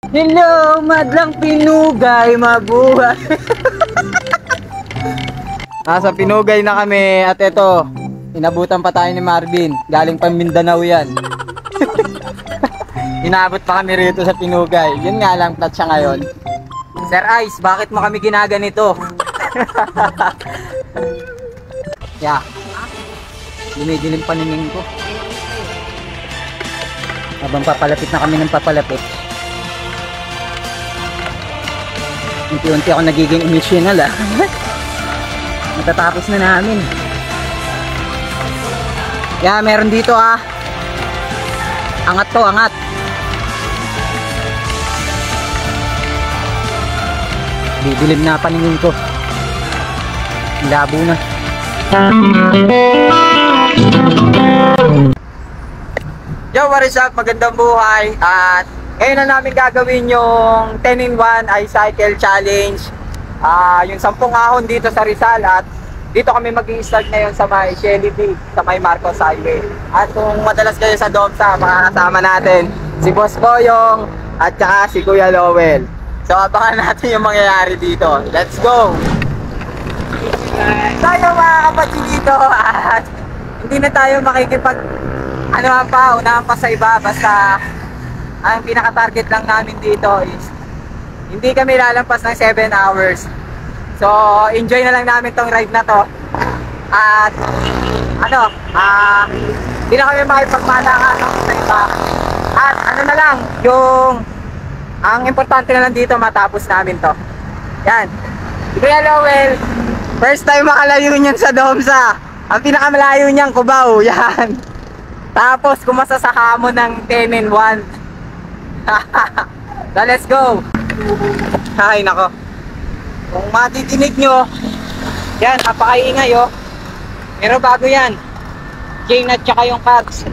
Hello, madlang pinugay, mabuhay. Nasa Pinugay na kami at ito, inabutan pa tayo ni Marvin. Galing pa Mindanao yan. Inabot pa kami rito sa Pinugay. Yun nga lang, plat siya ngayon. Sir Ice, bakit mo kami ginaganito? Yeah. Dumidilim paningin ko. Habang papalapit na kami ng papalapit. Unti-unti ako nagiging emotional ah. Matatapos na namin. Yeah, meron dito ah. Angat to, angat. Didilim na paningin ko. Labo na. Yo, what is up? Magandang buhay. At ngayon na namin gagawin yung 10-in-1 iCycle Challenge. Yung 10 ahon dito sa Rizal. At dito kami mag-i-start ngayon sa may Shelly Beach, sa may Marcos Highway. At kung madalas kayo sa Domsa, makakasama natin si Boss Boyong at saka si Kuya Lowell. So abangan natin yung mangyayari dito. Let's go! Tayo mga kapatid dito at hindi na tayo makikipag unahan pa sa iba. Basta ang pinaka-target lang namin dito is hindi kami lalampas ng 7 hours. So enjoy na lang namin tong ride na to. At hindi na kami makipagmalangan sa iba. At na lang, ang importante na lang dito matapos namin to. Yan. Kuya Lowell, first time makalayo niyan sa Domsa. Ang pinakamalayo niyang Cubao. Yan. Tapos kumasa sa hamon ng 10-in-1. So let's go. Ay nako. Kung matitinig nyo, yan, napakaingay oh. Pero bago yan, chain at saka yung caps.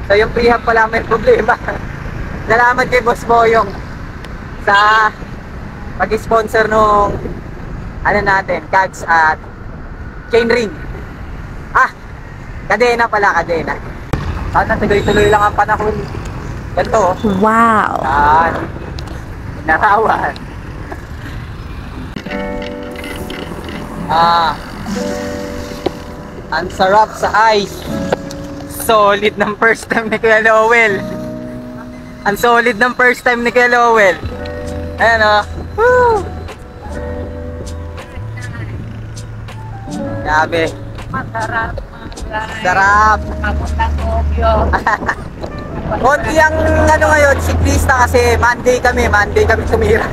So yung prehab pala may problema. Salamat kay Boss Boyong sa pag-sponsor nung natin, caps at chain ring. Kadena pala, kadena. Sana tuloy-tuloy lang ang panahon. Ganito oh. Wow. Narawan. Ang sarap sa ice. Solid ng first time ni Kuya Lowell. Ang solid ng first time ni Kuya Lowell. Ayan o. Woo! Grabe. Masarap. Sarap. Konti ang ngayon, siklista kasi Monday kami tumira.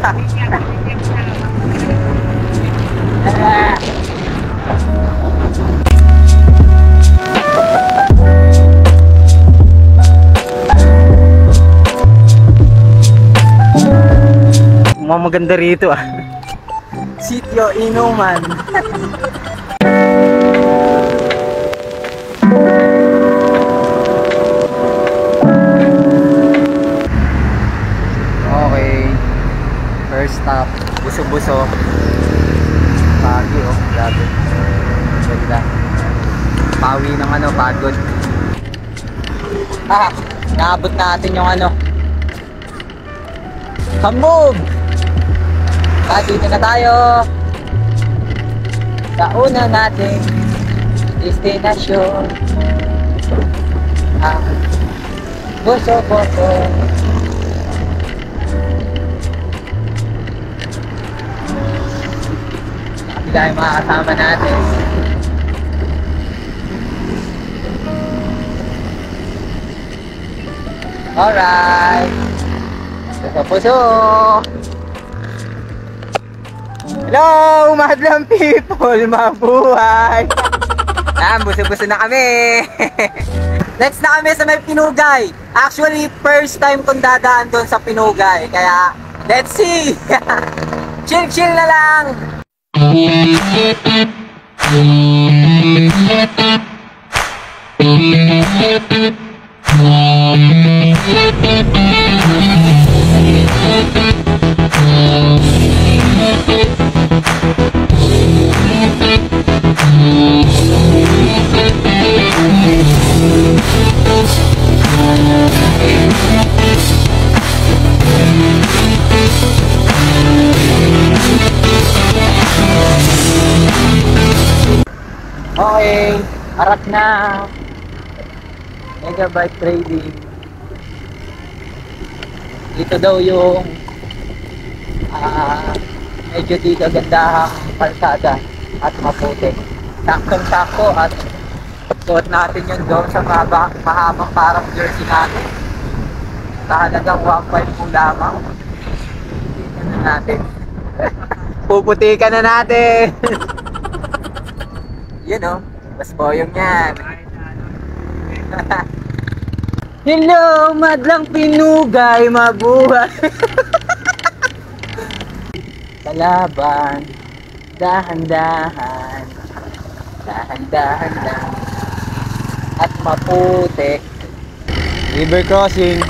Maganda rito ah. Sitio Inuman. Okay. First stop, Buso-Buso. Pagi oh, grabe. Ganda. Pawi ng pagod. Naabot natin yung Hamog! Dito na tayo sa una nating destinasyon, ang Buso-Buso. Dahil mga kasama natin. Alright, Buso-Buso. Hello, madlang people, mabuhay. Buso-buso na kami. Next na kami sa may Pinugay. Actually, first time kong dadaan doon sa Pinugay. Kaya, let's see. Chill na lang. Okay, harap na. Megabyte Trading. Dito daw yung medyo dito gandahang kalsada at maputi. Saktong-sakto at suot natin yun doon sa mahabang parang jersey natin. Sa halagang 1.5 po lamang. Puputikan na natin. Puputikan na natin. Yun o, mas boyong yan. Hello, madlang pinugay, mabuhay. Kalaban, dahan-dahan, dahan-dahan lang, at maputi. River crossing.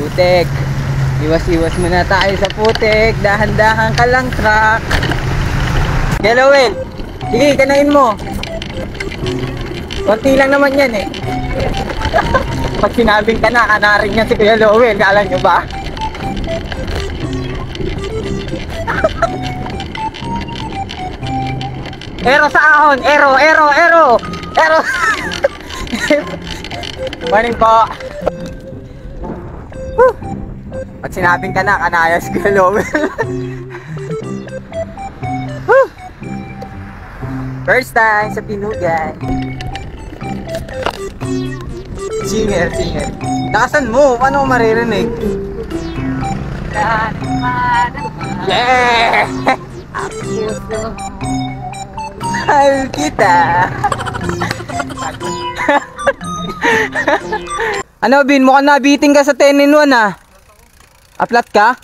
Putik. Iwas-iwas muna tayo sa putik. Dahan-dahan ka lang, truck. Hello, Will. Sige, kanain mo. Konti lang naman yan eh. Pag sinabing ka na, kanarin niya si Kuya Lowell. Kala nyo ba? Ero sa ahon! Ero! Ero! Ero! Ero! Morning po! Pag sinabing ka na, kanayas Kuya Lowell. First time sa Pinugay. Singer, singer. Nakasan mo? Paano ko maririnig? Yeah! Mahal kita. Ano, Bin? Mukhang nabiting ka sa 10-in-1 ah. Aplat ka?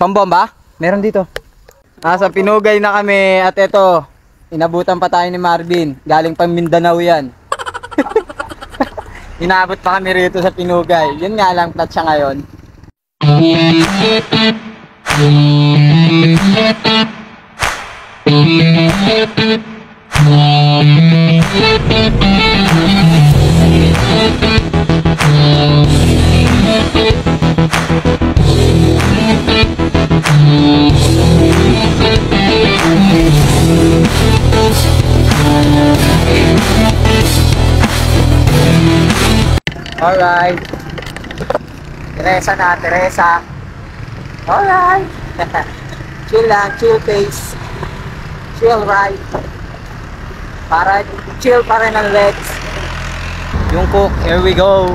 Pambomba? Meron dito. Nasa Pinugay na kami at eto, inabutan pa tayo ni Marvin. Galing pang Mindanao yan. Inabot pa kami rito sa Pinugay. Yun nga lang, plat siya ngayon. Alright. Teresa na, Teresa. Alright. Chill lang, chill pace. Chill ride. Para chill pa rin ang legs. Yung cook, here we go.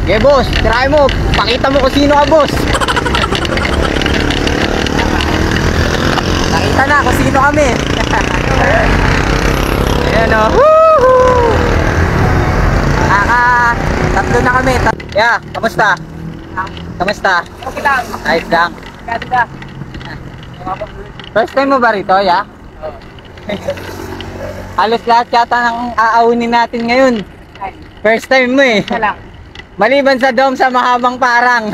Okay, boss, try mo. Pakita mo kung sino ka, boss. Nakita na kung sino kami. Ayan o. Woohoo! Tatlo na kami. Yeah, kamusta? Kamusta? Okay lang. Ayos lang. Ganda. First time mo ba rito, ya? Oo. Halos lahat yata ng aaunin natin ngayon. First time mo eh. Wala. Maliban sa dome sa mahabang parang.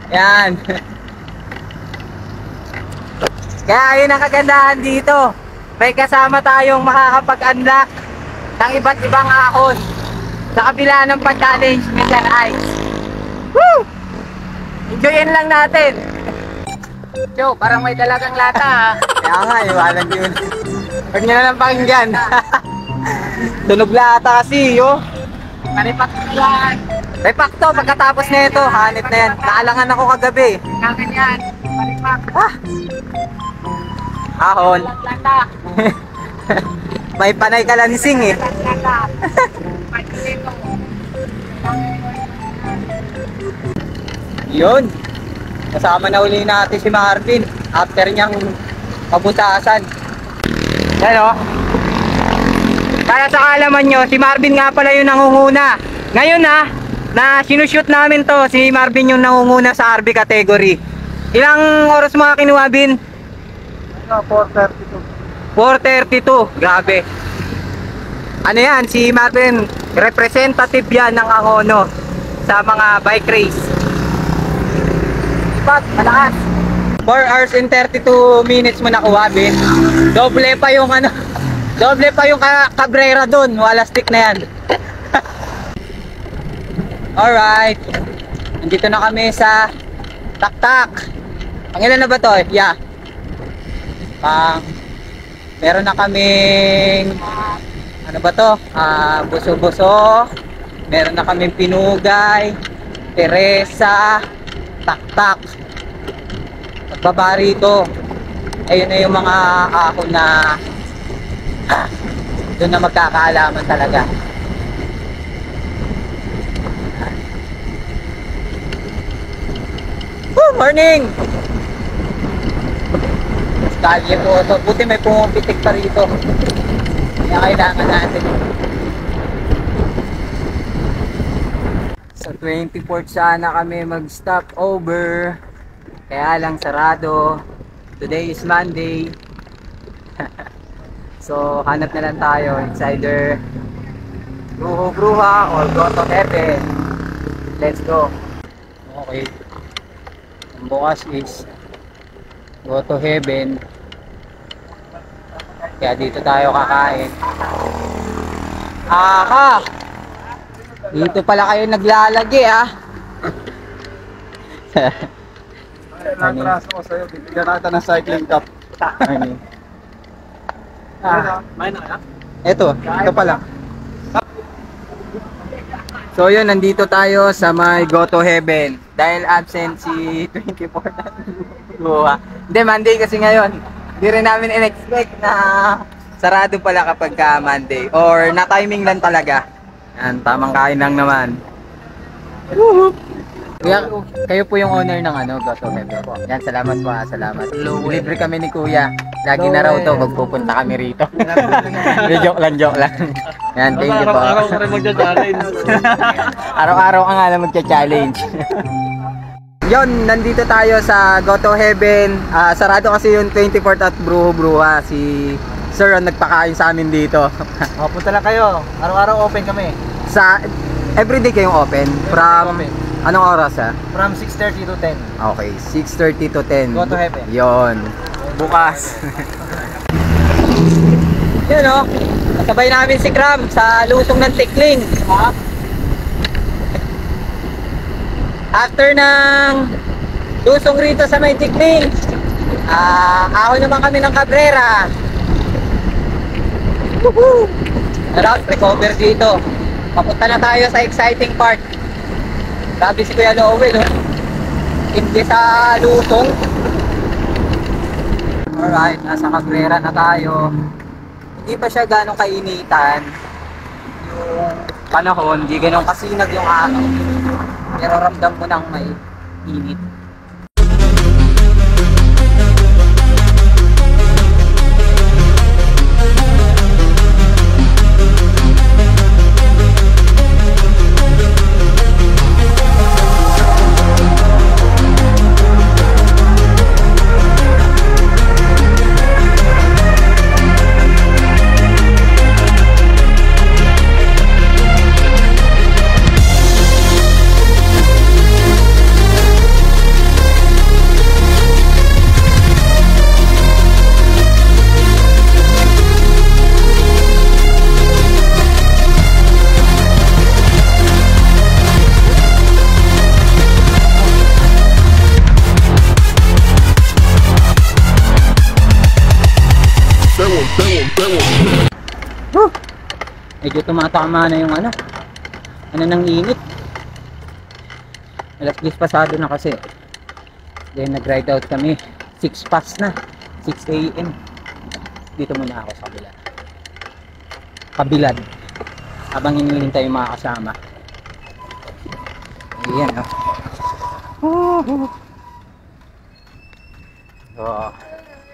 Yan. Kaya yun ang kagandahan dito. May kasama tayong makakapag-unlock ng iba't ibang ahon sa kabila ng pag-challenge Mr. Ice. Woo! Enjoyin lang natin. Joe, parang may dalagang lata ha. Kaya nga, iwanan yun. Huwag nyo na lang pakinggan. Tunog lata kasi, yo. Paripak yan. Paripak to, pagkatapos na ito, hanip na yan. Naalangan ako kagabi. Kagan yan. Paripak. Ah! Ahon. May panay ka lansing eh. Yun. Kasama na uli natin si Marvin after niyang pabutasan. Yan o. Kaya sa kaalaman nyo, si Marvin nga pala yung nangunguna. Ngayon ha, na sinushoot namin to, si Marvin yung nangunguna sa RB category. Ilang oras mga kinuha, Bin? 4:32. 4:32, grabe. Ano yan, si Marvin, representative yan ng Angono sa mga bike race. Ipat, malakas. 4 hours and 32 minutes mo nakuha, Bin. Doble pa yung ano, doble pa yung Cabrera dun, wala stick na yan. Alright. Nandito na kami sa Taktak. Pangilan na ba to? Yeah. Meron na kaming ano ba to? Buso-buso. Meron na kaming Pinugay, Teresa, Taktak. Pagbaba rito, ayun na yung mga ahon na doon na magkakaalaman talaga. Morning! Kalye po ito. Buti may pumitik pa rito. Kaya kailangan natin. Sa 24th sana kami mag-stop over. Kaya lang sarado. Today is Monday. So hanap na lang tayo. It's either Bruha or Go to Heaven. Let's go. Okay. Ang bukas is Go to Heaven. Kaya dito tayo kakain. Aha! Dito pala kayo naglalagi ah. Natraso ko sa'yo, bibigyan natin ng cycling cup. Ito pa lang. So yun, nandito tayo sa may Go to Heaven. Dahil absent si 24 na Bruha. Hindi, Monday kasi ngayon. Hindi rin namin in-expect na sarado pala kapag ka Monday. Or na-timing lang talaga. Yan, tamang kain lang naman. Kuya, kayo po yung owner ng Go to Heaven po. Yan, salamat po salamat. Libre kami ni Kuya. Lagi na raw to, magpupunta kami rito. Joke lang. Yan, thank you po. Araw-araw ka rin magja-challenge. Araw-araw ka nga lang magcha-challenge. Yon, nandito tayo sa Go to Heaven. Sarado kasi yung 24th at Bruha. Si Sir ang nagpakain sa amin dito. Punta lang kayo. Araw-araw open kami. Sa everyday kayong open? From anong oras From 6:30 to 10. Okay, 6:30 to 10. Go to Heaven. Yon. Bukas. Yun o. Kasabay namin si Kram sa lusong ng Tikling. After ng lusong rito sa may Tikling, ahon naman kami ng Cabrera. Woohoo! Route recover dito. Papunta na tayo sa exciting part. Grabe si Kuya Lowell, hindi sa lusong. Alright, nasa Cabrera na tayo. Hindi pa siya ganong kainitan. Yung panahon, hindi ganong kasinag yung araw. Pero ramdam mo nang may init. Medyo tumatama na yung ano ng init. Alas 10 pasado na kasi. Then nag-ride out kami 6 past na, 6 AM. Dito muna ako sa kabilad habang hinihintay yung mga kasama. Ayan oh.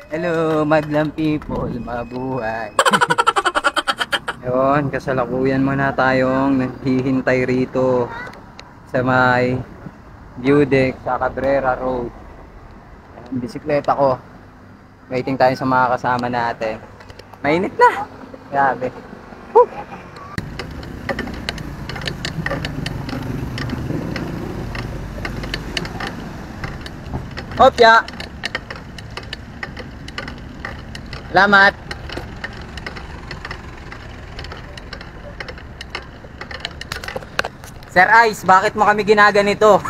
Hello madlang people, mabuhay. Yun, kasalukuyan muna tayong naghihintay rito sa may view deck sa Cabrera Road. Ang bisikleta ko. Waiting tayo sa mga kasama natin. Mainit na. Grabe. Woo! Hopya. Salamat. Sir Ice, bakit mo kami ginaganito?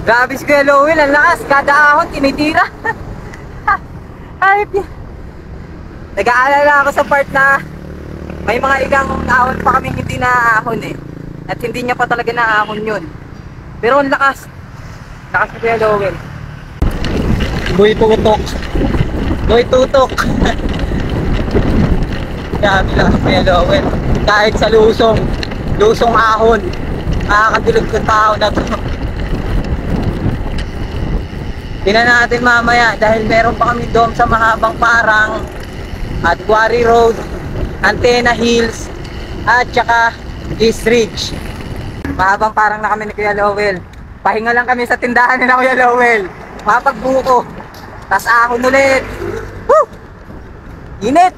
Grabe si Kuya Lowell, ang lakas, kada ahon tinitira. Ay, nag-aalala ako sa part na may mga ilang ahon pa kami hindi naahon eh. At hindi niya pa talaga naahon yun. Pero ang lakas. Lakas ni Kuya Lowell. Boy tutok. Boy tutok. Grabe lang si Kuya Lowell. Kahit sa lusong ahon, nakakadulog ng tao na to. Tingnan natin mamaya dahil meron pa kami doon sa mahabang parang at Quarry Road, Antenna Hills at saka East Ridge. Mahabang parang na kami ni Kuya Lowell. Pahinga lang kami sa tindahan ni Kuya Lowell. Mapagbuko. Tas ahon ulit. Woo! Init!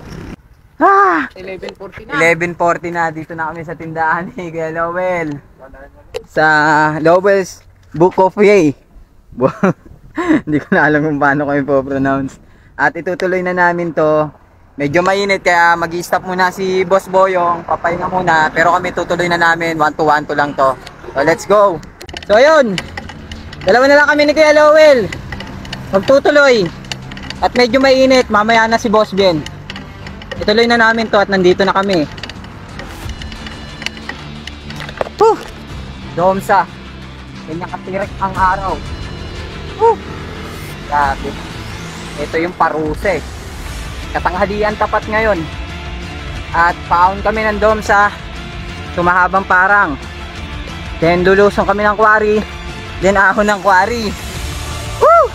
11:40 na. 11:40 na. Dito na kami sa tindahan ni Kuya Lowell. Sa Lowell's Book of Yay. Hindi ko na alam kung paano ko i-pronounce. At itutuloy na namin to. Medyo mainit kaya mag-i-stop muna si Boss Boyong. Papahinga muna. Pero kami tutuloy na namin. 1-2 lang to. So let's go. So ayun. Dalawa na lang kami ni Kuya Lowell. Magtutuloy. At medyo mainit. Mamaya na si Boss Ben. Ituloy na namin to at nandito na kami. Whew! Domsa. Ganyan katirik ang araw. Woo! Grabe. Ito yung paruse. Katanghalian tapat ngayon. At paon kami ng Domsa. Tumahabang parang. Then lulusong kami ng quarry. Then ahon ng quarry. Woo!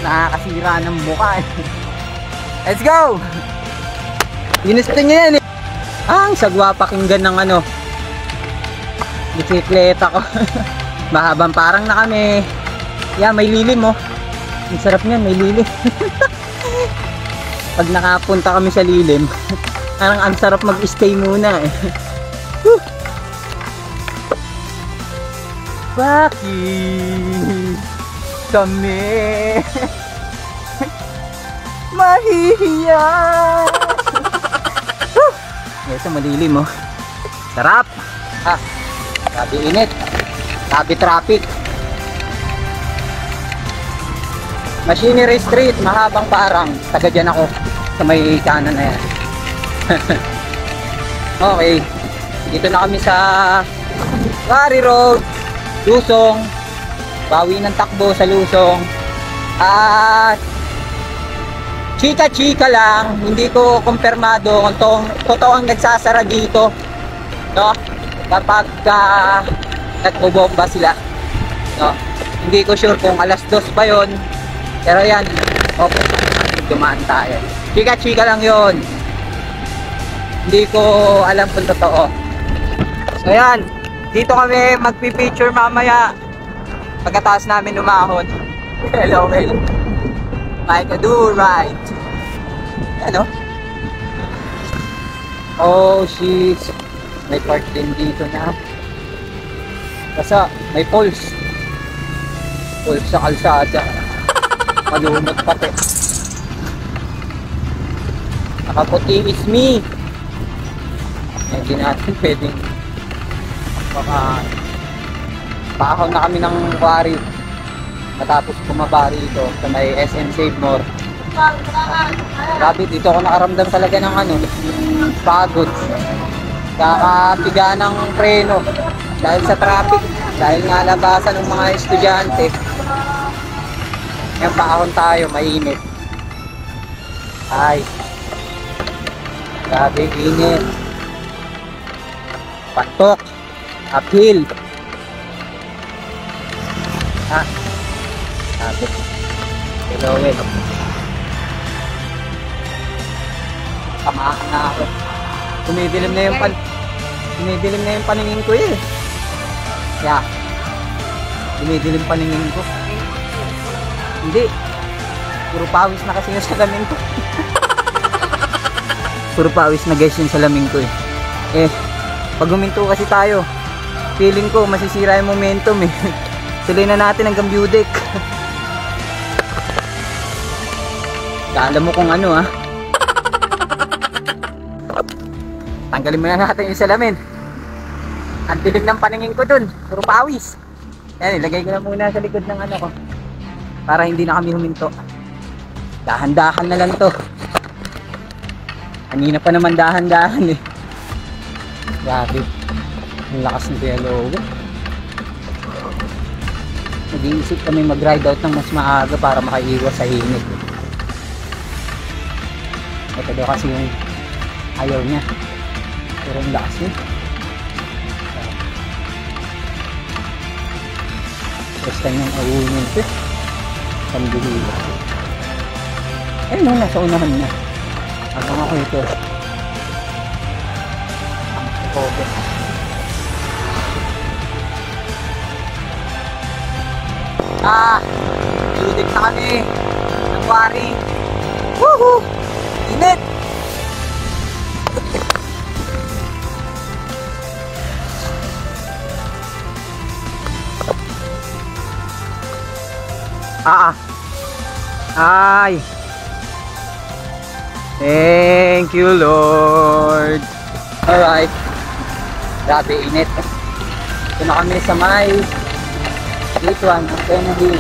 Nakakasira ng mukha. Let's go! Ginusto niya yan eh. Ang sagwa pakinggan ng ano. Bisikleta ko. Mahabang parang na kami. Yeah, may lilim oh. Ang sarap niyan, may lilim. Pag nakapunta kami sa lilim, parang ang sarap mag-stay muna eh. Bakit kami mahihiya? Ito malilim oh. Sarap. Sabi init. Sabi traffic. Machinery Street, mahabang parang. Taga dyan ako sa may kanan na yan. Okay. Dito na kami sa Quarry Road, Lusong. Bawi ng takbo sa Lusong. At chika-chika lang. Hindi ko kumpirmado kung totoo ang nagsasara dito. No? Kapag nagbobomba sila. No? Hindi ko sure kung alas 2 pa yon. Pero yan, okay, dumaan tayo. Chika-chika lang yon. Hindi ko alam kung totoo. So yan, dito kami magpipicture mamaya. Pagkatapos namin umahon. Hello, well. Like a do-right. Ano? Oh, shit. May part din dito na. Basta, may pulse. Pulse sa kalsada. Malumot pati. Nakaputi is me. Hindi natin pwedeng paahon na kami ng quarry matapos bumaba rito sa may SM Save More. Grabe, dito ako nakaramdam talaga ng ano, pagod, kakapiga ng preno dahil sa traffic, dahil nga labasan ng mga estudyante. Yung paahon tayo, mainit. Ay, grabe, init. Patok, uphill. Grabe. Hello, tamaan na ako. Tumidilim na yung paningin ko eh. Yeah. Tumidilim paningin ko. Hindi. Puro pawis na kasi yung salamin ko. puro pawis na guys yung salamin ko pag huminto kasi tayo, feeling ko masisira yung momentum tuloy na natin hanggang view deck. Kala mo kung ano tanggalin mo na natin yung salamin. Ang dilim ng paningin ko dun, puro pawis. Yan, ilagay ko na muna sa likod ng ano ko para hindi na kami huminto. Dahan-dahan na lang to. Kanina pa naman dahan-dahan Grabe, ang lakas ng yellow. Nag-iisip kami mag-ride out ng mas maaga para makaiwas sa init. Ito daw kasi yung ayaw niya. Pero ang lakas niya. First time yung awunin ito. Pambihila. Ayun, nasa unahan na. Habang ako ito. Okay. Ludik na kami ng wari. Woohoo! Init! Ay! Thank you, Lord! Alright. Grabe, init. Ito na kami sa may Gate 1 ng Penahil.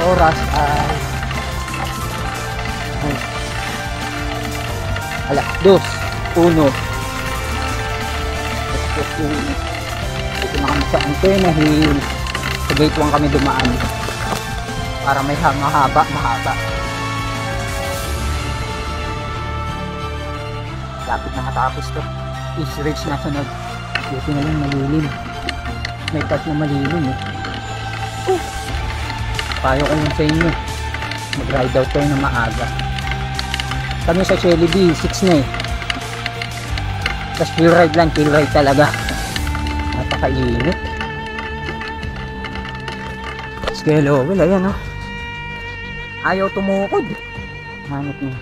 Oras ay 2:01. Ito na kami sa Penahil. Sa Gate 1 kami dumaan para may mahaba. Lapit na matapos to. East Ridge National. Buti na lang malilim. May part na malilim Payo ko lang sa inyo, mag-ride out kayo na maaga. Kami sa Shelly B, 6 na Tapos pure ride talaga. Napakainit. Skelo, ayan ayaw tumukod. Hanap niya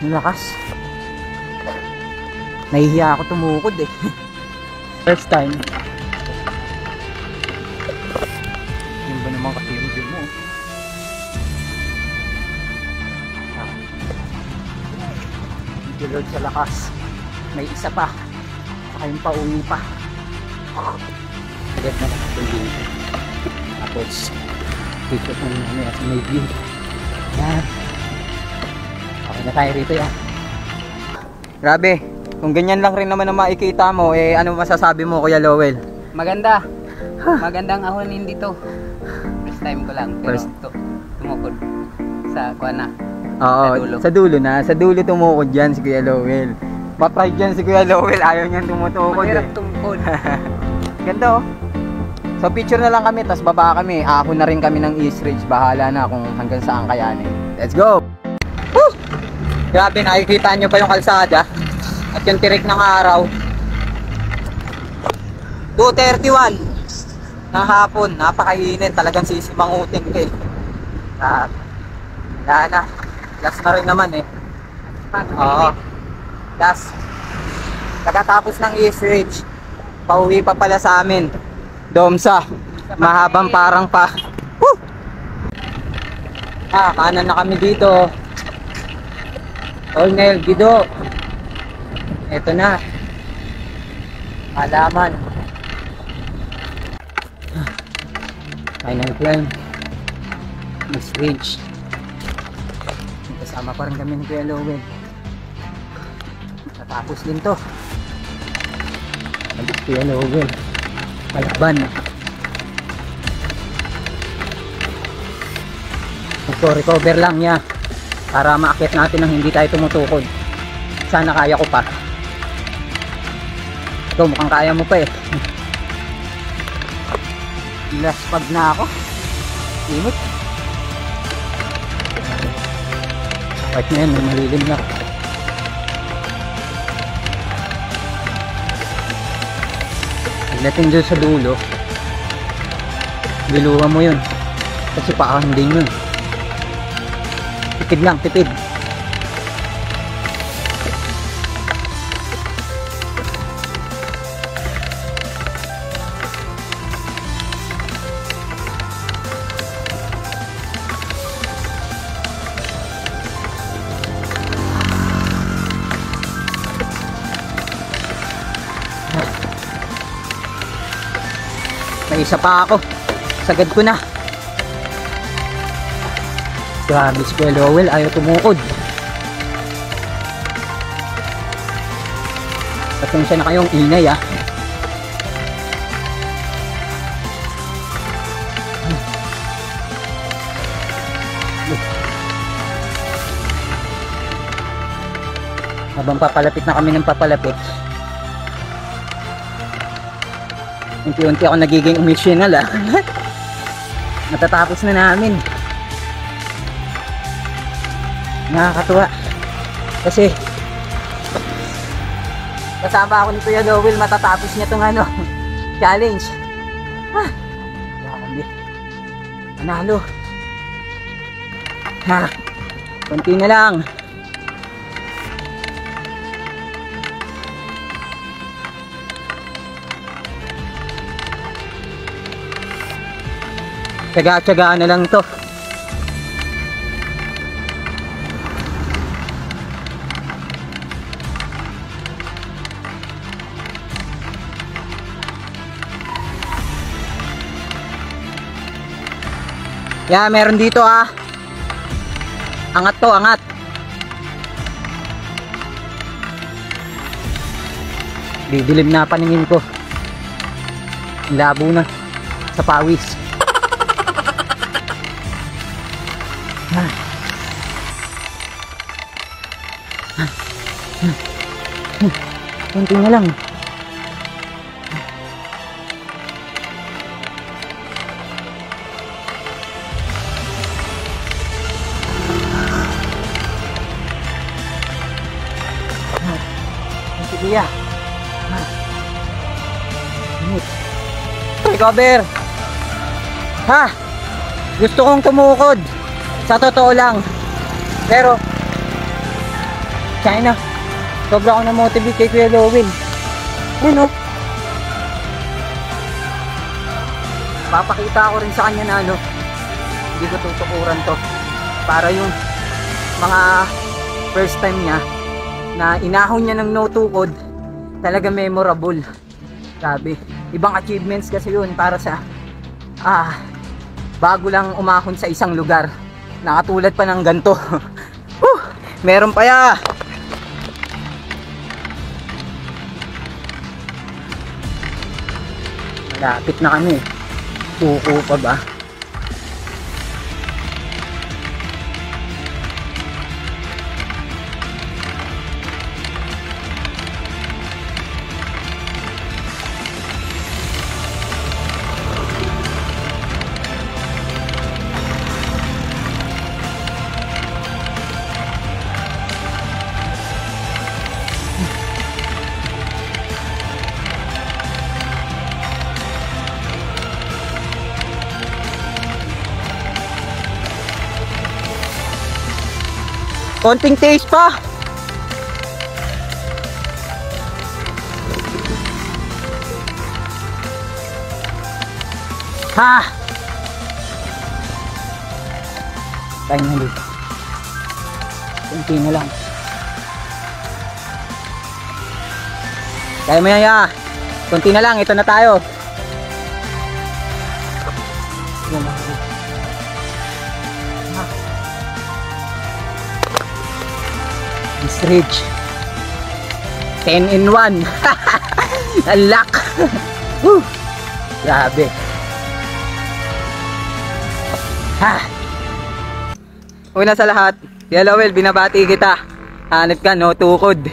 ang lakas. Nahihiya ako tumukod First time. Yun ba naman kasi yung view mo? Lord sa lakas. May isa pa. Saka yung pauwi pa. Agad na lang ito dito. Tapos dito na namin at may view. Yan. Okay na tayo rito Grabe. Kung ganyan lang rin naman ang makikita mo, ano masasabi mo, Kuya Lowell? Maganda. Magandang ahonin dito. First time ko lang. Pero tumukod sa kuana. Oo, sa dulo na. Sa dulo tumukod dyan si Kuya Lowell. Patry dyan si Kuya Lowell. Ayaw niyang tumutukod Mahirap tumukod. Ganda So picture na lang kami, tas baba kami. Ako na rin kami ng East Ridge. Bahala na kung hanggang saan kayanin. Let's go! Woo! Grabe, nakikita nyo pa yung kalsada. At yung tirik ng araw. 2:31 ng hapon. Napakainit. Talagang sisimangutin ko Wala na. Last na rin naman Oo. Last. Pagkatapos ng East Ridge, pauwi pa pala sa amin. Domsa. Mahabang parang pa. Woo! Kanan na kami dito. Olnel, Gido. Ito na. Halaman. Final climb. East Ridge. Kasama pa rin kami ni Kuya Lowell. Natapos din to. Balik Kuya Lowell. Palaban. Recover lang niya para maakyat natin nang hindi tayo tumutukod. Sana kaya ko pa. Ito mukhang kaya mo pa Last pag na ako. Init. Right na yan, may malilim na. Pagdating doon sa dulo, biluhan mo yun. Kasi paahon din yun. Tipid lang, tipid. Isa pa ako. Sagad ko na. Grabe si Kuya Lowell, ayaw tumukod. Pasensya na kayong ingay ah. Habang papalapit na kami ng papalapit, unti-unti ako nagiging emotional ah. Natatapos na namin. Nakakatuwa kasi kasama ako ni Kuya Lowell, matatapos niya itong ano, challenge. Grabe. Manalo. Konti na lang. Tsaga-tsagaan na lang to. Yeah, meron dito ah. Angat to, angat. Didilim na paningin ko. Labo na sa pawis. Konti na lang. Sige ya. Recover. Ha? Gusto kong tumukod. Sa totoo lang. Pero China, sobra ako na-motivate kay Kuya Lowell. Ano? Papakita ko rin sa kanya na ano, hindi ko tutukuran to. Para yung mga first time niya na inahon niya ng no tukod, talaga memorable. Sabi, ibang achievements kasi yun para sa bago lang umahon sa isang lugar. Nakatulad pa ng ganito. Meron pa ya. Malapit na kami. Tuko pa ba? Konting taste pa. Ha. Finally. Konti na lang. Kaya mo yan ya. Konti na lang, ito na tayo. Yan lang. Reach 10 in 1. Unlock. Grabe. Una sa lahat, Kuya Lowell, binabati kita. Hanap ka, no tukod.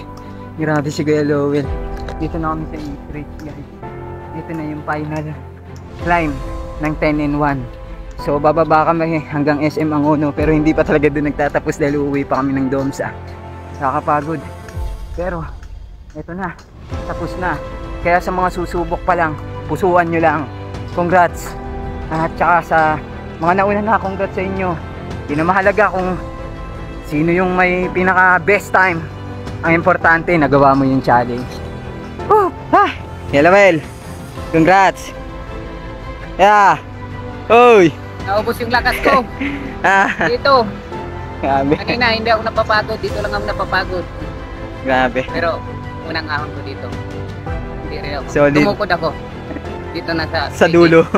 Grabe si Kuya Lowell. Dito na kami sa Reach, guys. Dito na yung final climb ng 10 in 1. So bababa kami hanggang SM Angono, pero hindi pa talaga doon nagtatapos dahil uuwi pa kami ng Domsa. Nakakapagod. Pero eto na, tapos na. Kaya sa mga susubok pa lang, pusuan nyo lang. Congrats. At saka sa mga nauna na, congrats sa inyo. Hindi na mahalaga kung sino yung may pinaka best time. Ang importante, nagawa mo yung challenge. Lowell, congrats. Yeah. Oy. Naubos yung lakas ko. Dito. Grabe. Kanina hindi ako napapagod, dito lang ako napapagod. Grabe. Pero unang ahon ko dito. Hindi rin ako. Solid. Tumukod ako. Dito na sa dulo.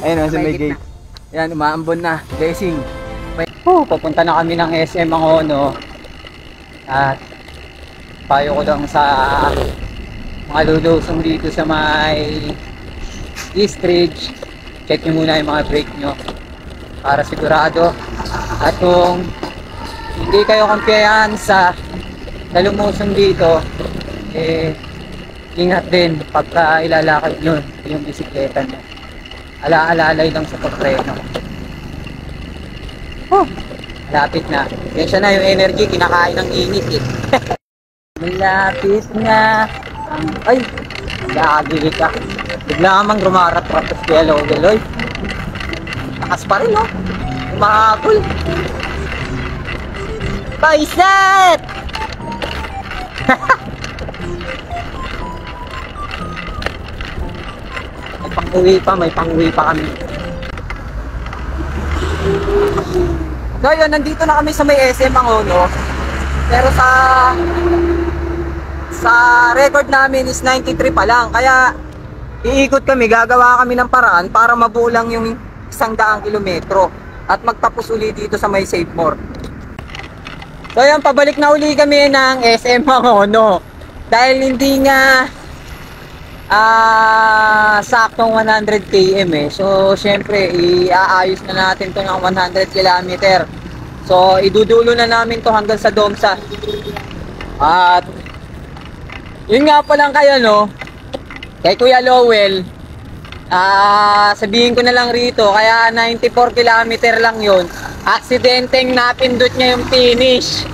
Ayun, sa may May gitna. gate. Yan, umaambon na. Blessing. Papunta na kami ng SM Mangono. At payo ko lang sa mga lulusong dito sa may East Ridge. Check nyo muna yung mga brake nyo para sigurado. At kung hindi kayo kumpiyansa sa lumusong dito, ingat din pagka ilalakad nyo yung bisikleta nyo. Alaalalay lang sa pagpreno. Malapit na. Kesa na yung energy, kinakain ng init eh. Malapit na. Ay, gagili ka. Bigla kamang rumarap-rap sa yellow deloy. Takas pa rin, no? Umahabol. Paiset! may pang-uwi pa kami. So yun, nandito na kami sa may SM Mangono. Pero sa record namin is 93 pa lang. Kaya iikot kami, gagawa kami ng paraan para mabuo lang yung 100 kilometro at magtapos uli dito sa may Save More. So yun, pabalik na uli kami ng SM Mangono. Dahil hindi nga saktong 100 km eh. So syempre iaayos na natin to ng 100 km. So idudulo na namin to hanggang sa Domsa. At yun nga pa lang kayo, no, kay Kuya Lowell, sabihin ko na lang rito, kaya 94 km lang yun, aksidenteng napindot niya yung finish.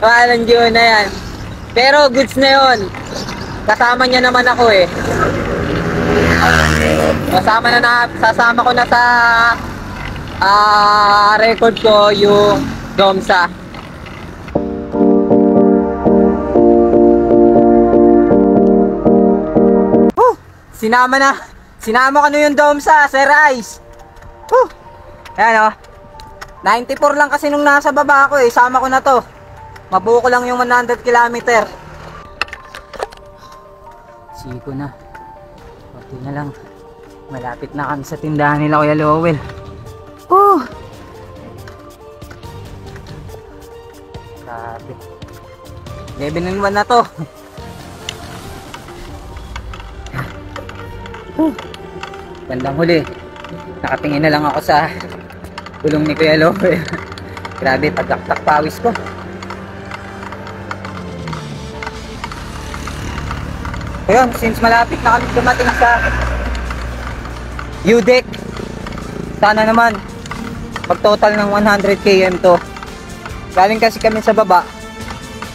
Walang yun na yan, pero goods na yun. Kasama niya naman ako eh. Sasama ko na sa record ko yung Domsa. Sinama ko na yung Domsa, Sir Ice. Ayan o. 94 lang kasi nung nasa baba ko eh. Sama ko na to. Mabuo ko lang yung 100 km. Siko na. Pati na lang. Malapit na kami sa tindahan nila Kuya Lowell. Grabe. 11 na to. Bandang huli. Nakatingin na lang ako sa gulong ni Kuya Lowell. Grabe, pagkaktak pawis ko. Ayun, since malapit na kami dumating sa UDEC, sana naman pag total ng 100 km to. Galing kasi kami sa baba.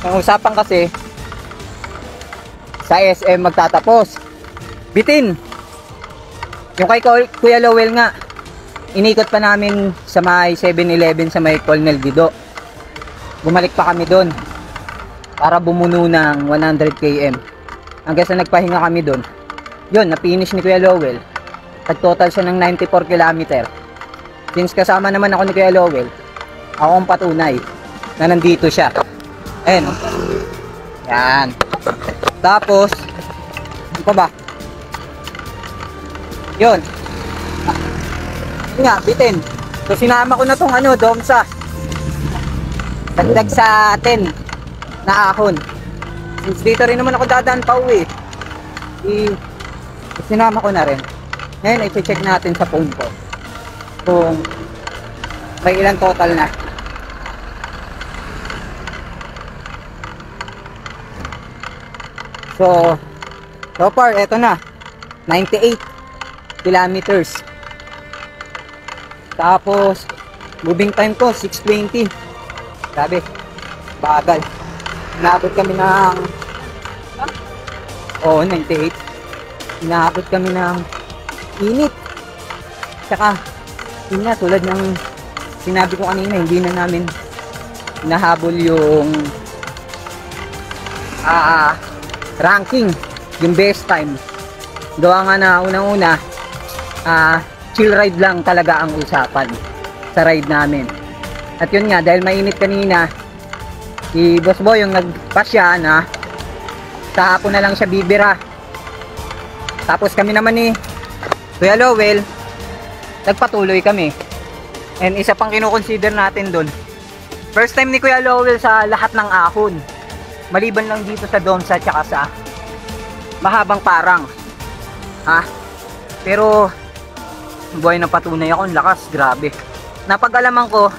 Ang usapan kasi sa SM magtatapos. Bitin. Yung kay Kuya Lowell nga, inikot pa namin sa may 7-Eleven sa may Colonel Guido. Bumalik pa kami doon para bumuno ng 100 km. Hanggang sa nagpahinga kami doon. Yun, na-finish ni Kuya Lowell. Nag-total siya ng 94 km. Since kasama naman ako ni Kuya Lowell, ako ang patunay na nandito siya. Ayan. Yan. Tapos, ano pa ba? Yun. Yun nga, bitin. So, sinama ko na tong Domsa. Dagdag sa 10 na ahon. Since dito rin naman ako dadaan pa uwi, sinama ko na rin. Ngayon, i-check natin sa phone ko kung may ilang total na. So far, eto na. 98 kilometers. Tapos, moving time ko, 6:20. Sabi, bagal. Inaabot kami ng 98. Inaabot kami ng init. Tsaka yun nga, tulad ng sinabi ko kanina, hindi na namin nahabol yung ranking, yung best time. Gawa nga na unang-una, chill ride lang talaga ang usapan sa ride namin. At yun nga, dahil mainit kanina, si Boss Boy yung nagpasya na sa hapon na lang siya bibira. Tapos kami naman ni Kuya Lowell, nagpatuloy kami. And isa pang kinukonsider natin dun, first time ni Kuya Lowell sa lahat ng ahon. Maliban lang dito sa Domsa tsaka sa Mahabang Parang. Ha? Pero buhay na patunay ako, ang lakas, grabe. Napag-alaman ko,